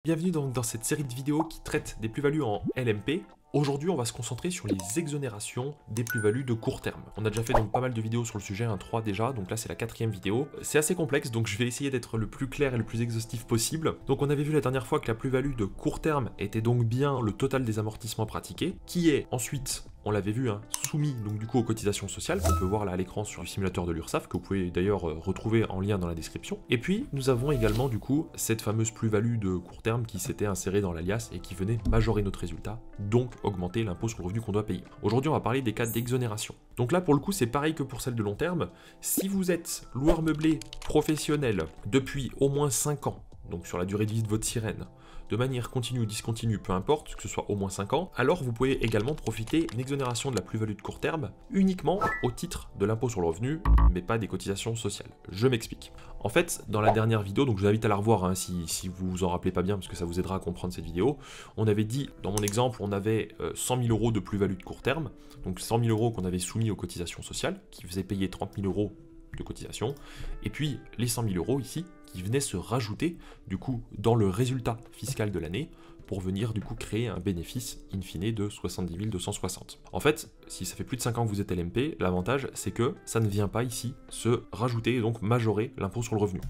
Bienvenue dans cette série de vidéos qui traite des plus-values en LMP. Aujourd'hui, on va se concentrer sur les exonérations des plus-values de court terme. On a déjà fait donc pas mal de vidéos sur le sujet, 3 déjà, donc là c'est la 4e vidéo. C'est assez complexe, donc je vais essayer d'être le plus clair et le plus exhaustif possible. Donc on avait vu la dernière fois que la plus-value de court terme était donc bien le total des amortissements pratiqués, qui est ensuite, on l'avait vu, soumis donc du coup aux cotisations sociales, qu'on peut voir là à l'écran sur le simulateur de l'URSSAF, que vous pouvez d'ailleurs retrouver en lien dans la description. Et puis, nous avons également du coup cette fameuse plus-value de court terme qui s'était insérée dans l'alias et qui venait majorer notre résultat, donc augmenter l'impôt sur le revenu qu'on doit payer. Aujourd'hui, on va parler des cas d'exonération. Donc là, pour le coup, c'est pareil que pour celle de long terme. Si vous êtes loueur meublé professionnel depuis au moins 5 ans, donc sur la durée de vie de votre sirène, de manière continue ou discontinue, peu importe, que ce soit au moins 5 ans, alors vous pouvez également profiter d'une exonération de la plus-value de court terme uniquement au titre de l'impôt sur le revenu, mais pas des cotisations sociales. Je m'explique. En fait, dans la dernière vidéo, donc je vous invite à la revoir si vous vous en rappelez pas bien, parce que ça vous aidera à comprendre cette vidéo, on avait dit, dans mon exemple, on avait 100 000 euros de plus-value de court terme, donc 100 000 euros qu'on avait soumis aux cotisations sociales, qui faisaient payer 30 000 euros de cotisation, et puis les 100 000 euros ici, qui venaient se rajouter du coup dans le résultat fiscal de l'année pour venir du coup créer un bénéfice in fine de 70 260. En fait, si ça fait plus de 5 ans que vous êtes LMP, l'avantage c'est que ça ne vient pas ici se rajouter et donc majorer l'impôt sur le revenu.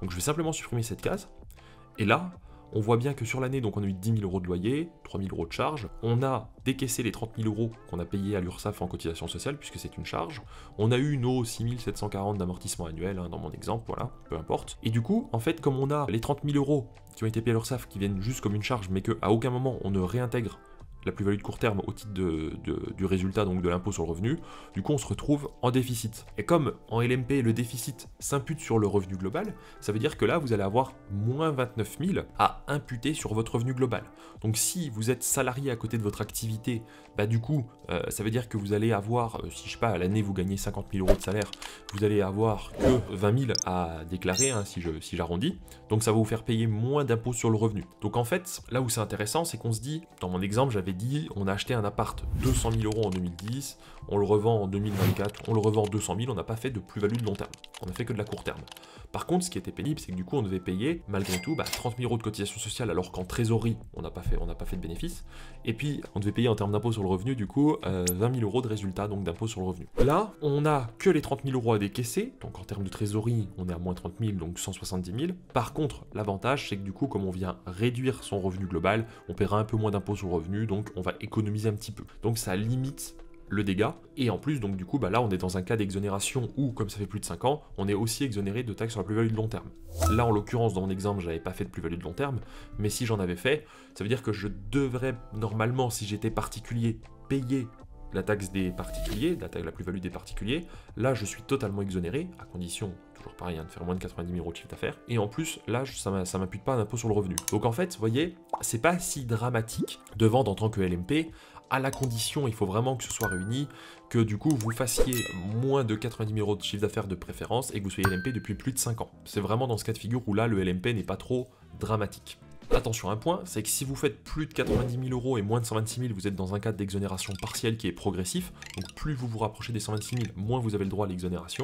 Donc je vais simplement supprimer cette case, et là, on voit bien que sur l'année, donc on a eu 10 000 euros de loyer, 3 000 euros de charges, on a décaissé les 30 000 euros qu'on a payés à l'URSSAF en cotisation sociale, puisque c'est une charge, on a eu nos 6 740 d'amortissement annuel, dans mon exemple, voilà, peu importe. Et du coup, en fait, comme on a les 30 000 euros qui ont été payés à l'URSSAF, qui viennent juste comme une charge, mais qu'à aucun moment on ne réintègre la plus-value de court terme au titre du résultat, donc de l'impôt sur le revenu, du coup on se retrouve en déficit. Et comme en LMP le déficit s'impute sur le revenu global, ça veut dire que là vous allez avoir moins 29 000 à imputer sur votre revenu global. Donc si vous êtes salarié à côté de votre activité, du coup ça veut dire que vous allez avoir, si je sais pas, à l'année vous gagnez 50 000 euros de salaire, vous allez avoir que 20 000 à déclarer, si j'arrondis, donc ça va vous faire payer moins d'impôt sur le revenu. Donc en fait, là où c'est intéressant, c'est qu'on se dit, dans mon exemple j'avais dit, on a acheté un appart 200 000 euros en 2010, on le revend en 2024, on le revend 200 000, on n'a pas fait de plus-value de long terme, on a fait que de la court terme. Par contre, ce qui était pénible, c'est que du coup, on devait payer, malgré tout, 30 000 euros de cotisation sociale, alors qu'en trésorerie, on n'a pas fait de bénéfice, et puis on devait payer en termes d'impôt sur le revenu, du coup, 20 000 euros de résultat, donc d'impôt sur le revenu. Là, on n'a que les 30 000 euros à décaisser, donc en termes de trésorerie, on est à moins 30 000, donc 170 000. Par contre, l'avantage, c'est que du coup, comme on vient réduire son revenu global, on paiera un peu moins d'impôt sur le revenu, donc on va économiser un petit peu. Donc ça limite le dégât, et en plus, donc du coup, là on est dans un cas d'exonération où, comme ça fait plus de 5 ans, on est aussi exonéré de taxes sur la plus-value de long terme. Là, en l'occurrence, dans mon exemple, j'avais pas fait de plus-value de long terme, mais si j'en avais fait, ça veut dire que je devrais, normalement, si j'étais particulier, payer la taxe des particuliers, la plus-value des particuliers. Là, je suis totalement exonéré, à condition, toujours pareil, de faire moins de 90 000 euros de chiffre d'affaires. Et en plus, là, ça m'impute pas un impôt sur le revenu. Donc en fait, vous voyez, c'est pas si dramatique de vendre en tant que LMP, à la condition, il faut vraiment que ce soit réuni, que du coup vous fassiez moins de 90 000 euros de chiffre d'affaires de préférence et que vous soyez LMP depuis plus de 5 ans. C'est vraiment dans ce cas de figure où là, le LMP n'est pas trop dramatique. Attention à un point, c'est que si vous faites plus de 90 000 euros et moins de 126 000, vous êtes dans un cadre d'exonération partielle qui est progressif, donc plus vous vous rapprochez des 126 000, moins vous avez le droit à l'exonération,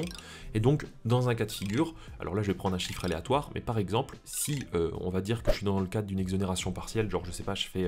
et donc dans un cas de figure, alors là je vais prendre un chiffre aléatoire, mais par exemple, si on va dire que je suis dans le cadre d'une exonération partielle, genre je sais pas, je fais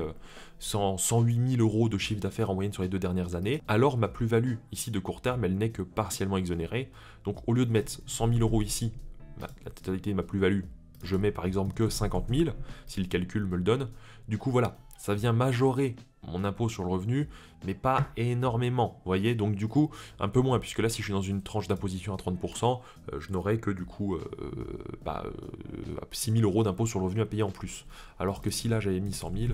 108 000 euros de chiffre d'affaires en moyenne sur les 2 dernières années, alors ma plus-value ici de court terme, elle n'est que partiellement exonérée, donc au lieu de mettre 100 000 euros ici, la totalité de ma plus-value, je mets par exemple que 50 000, si le calcul me le donne. Du coup, voilà, ça vient majorer mon impôt sur le revenu, mais pas énormément, vous voyez, donc du coup, un peu moins, puisque là, si je suis dans une tranche d'imposition à 30%, je n'aurai que du coup 6 000 euros d'impôt sur le revenu à payer en plus. Alors que si là, j'avais mis 100 000,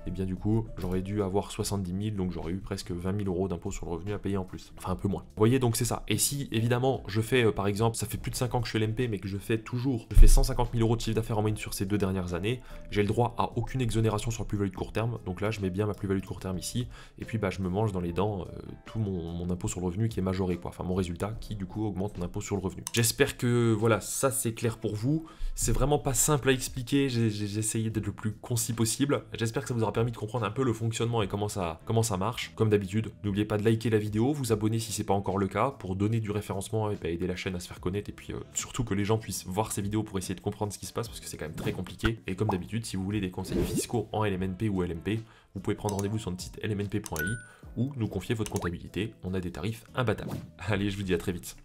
et bien du coup, j'aurais dû avoir 70 000, donc j'aurais eu presque 20 000 euros d'impôt sur le revenu à payer en plus. Enfin, un peu moins. Vous voyez, donc c'est ça. Et si, évidemment, je fais, par exemple, ça fait plus de 5 ans que je suis LMP, mais que je fais 150 000 euros de chiffre d'affaires en moyenne sur ces 2 dernières années, j'ai le droit à aucune exonération sur la plus-value de court terme, donc là, je mets bien ma plus-value plus-value de court terme ici, et puis bah, je me mange dans les dents tout mon impôt sur le revenu qui est majoré, quoi. Enfin mon résultat qui du coup augmente mon impôt sur le revenu. J'espère que voilà, ça c'est clair pour vous. C'est vraiment pas simple à expliquer, j'ai essayé d'être le plus concis possible. J'espère que ça vous aura permis de comprendre un peu le fonctionnement et comment ça marche. Comme d'habitude, n'oubliez pas de liker la vidéo, vous abonner si c'est pas encore le cas, pour donner du référencement et aider la chaîne à se faire connaître, et puis surtout que les gens puissent voir ces vidéos pour essayer de comprendre ce qui se passe, parce que c'est quand même très compliqué. Et comme d'habitude, si vous voulez des conseils fiscaux en LMNP ou LMP, vous pouvez prendre rendez-vous sur notre site lmnp.i ou nous confier votre comptabilité, on a des tarifs imbattables. Allez, je vous dis à très vite.